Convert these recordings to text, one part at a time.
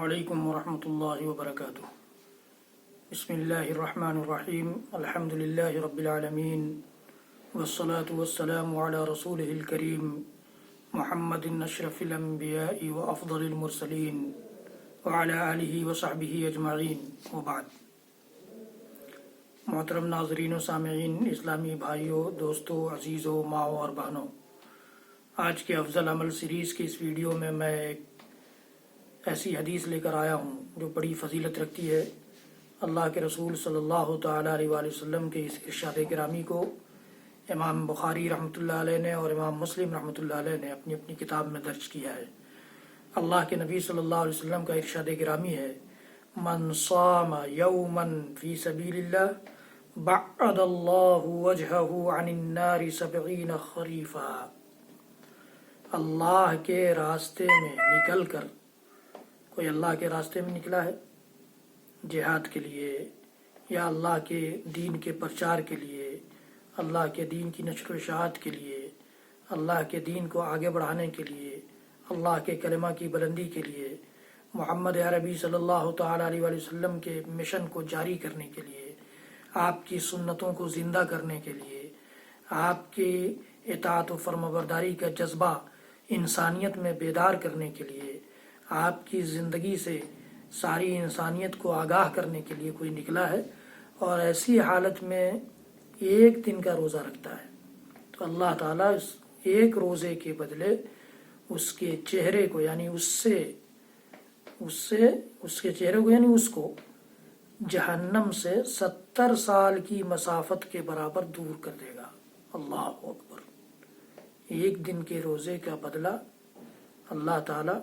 علیکم ورحمۃ اللہ وبرکاتہ۔ بسم اللہ الرحمن الرحیم، الحمد للہ رب العالمین، والصلاة والسلام علی رسولہ الکریم محمد اشرف الانبیاء وافضل المرسلین وعلی آلہ وصحبہ اجمعین، وبعد۔ محترم ناظرین و سامعین، اسلامی بھائیوں، دوستوں، عزیزوں، ماؤں اور بہنوں، آج کے افضل عمل سیریز کی اس ویڈیو میں ایک ایسی حدیث لے کر آیا ہوں جو بڑی فضیلت رکھتی ہے۔ اللہ کے رسول صلی اللہ تعالیٰ علیہ وآلہ وسلم کے اس ارشاد گرامی کو امام بخاری رحمۃ اللہ علیہ نے اور امام مسلم رحمۃ اللہ علیہ نے اپنی اپنی کتاب میں درج کیا ہے۔ اللہ کے نبی صلی اللہ علیہ وسلم کا ارشاد گرامی ہے، من صام یوما فی سبیل اللہ بعد اللہ وجہہ عن النار 70 خریفا۔ اللہ کے راستے میں نکل کر، کوئی اللہ کے راستے میں نکلا ہے جہاد کے لیے یا اللہ کے دین کے پرچار کے لیے، اللہ کے دین کی نشر و اشاعت کے لیے، اللہ کے دین کو آگے بڑھانے کے لیے، اللہ کے کلمہ کی بلندی کے لیے، محمد عربی صلی اللہ تعالیٰ علیہ وآلہ وسلم کے مشن کو جاری کرنے کے لیے، آپ کی سنتوں کو زندہ کرنے کے لیے، آپ کی اطاعت و فرمانبرداری کا جذبہ انسانیت میں بیدار کرنے کے لیے، آپ کی زندگی سے ساری انسانیت کو آگاہ کرنے کے لیے کوئی نکلا ہے اور ایسی حالت میں ایک دن کا روزہ رکھتا ہے، تو اللہ تعالیٰ اس ایک روزے کے بدلے اس کے چہرے کو یعنی اس کو جہنم سے 70 سال کی مسافت کے برابر دور کر دے گا۔ اللہ اکبر! ایک دن کے روزے کا بدلہ اللہ تعالیٰ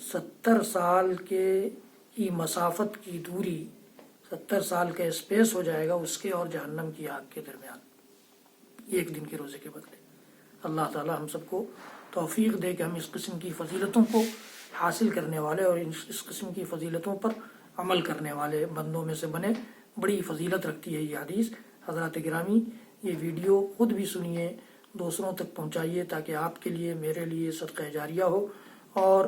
70 سال کی مسافت کی دوری، 70 سال کا اسپیس ہو جائے گا اس کے اور جہنم کی آگ کے درمیان، ایک دن کے روزے کے بدلے۔ اللہ تعالی ہم سب کو توفیق دے کہ ہم اس قسم کی فضیلتوں کو حاصل کرنے والے اور اس قسم کی فضیلتوں پر عمل کرنے والے بندوں میں سے بنے۔ بڑی فضیلت رکھتی ہے یہ حدیث۔ حضرات گرامی، یہ ویڈیو خود بھی سنیے، دوسروں تک پہنچائیے تاکہ آپ کے لیے، میرے لیے صدقہ جاریہ ہو، اور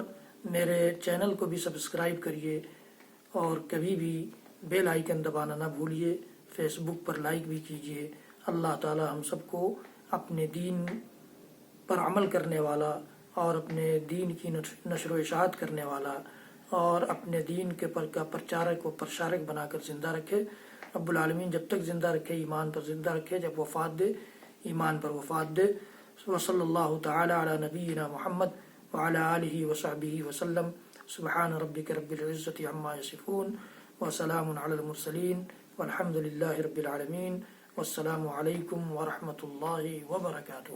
میرے چینل کو بھی سبسکرائب کریے اور کبھی بھی بیل آئیکن دبانا نہ بھولیے، فیس بک پر لائک بھی کیجیے۔ اللہ تعالی ہم سب کو اپنے دین پر عمل کرنے والا اور اپنے دین کی نشر و اشاعت کرنے والا اور اپنے دین کے کا پرچارک و پرشارک بنا کر زندہ رکھے۔ رب العالمین جب تک زندہ رکھے ایمان پر زندہ رکھے، جب وفات دے ایمان پر وفات دے۔ وصلی اللہ تعالی علی نبینا محمد وعلی آلہ وصحبہ وسلم۔ سبحان ربک رب العزة عما یصفون وسلام علی المرسلین والحمد للہ رب العالمین، والسلام علیکم ورحمۃ اللہ وبرکاتہ۔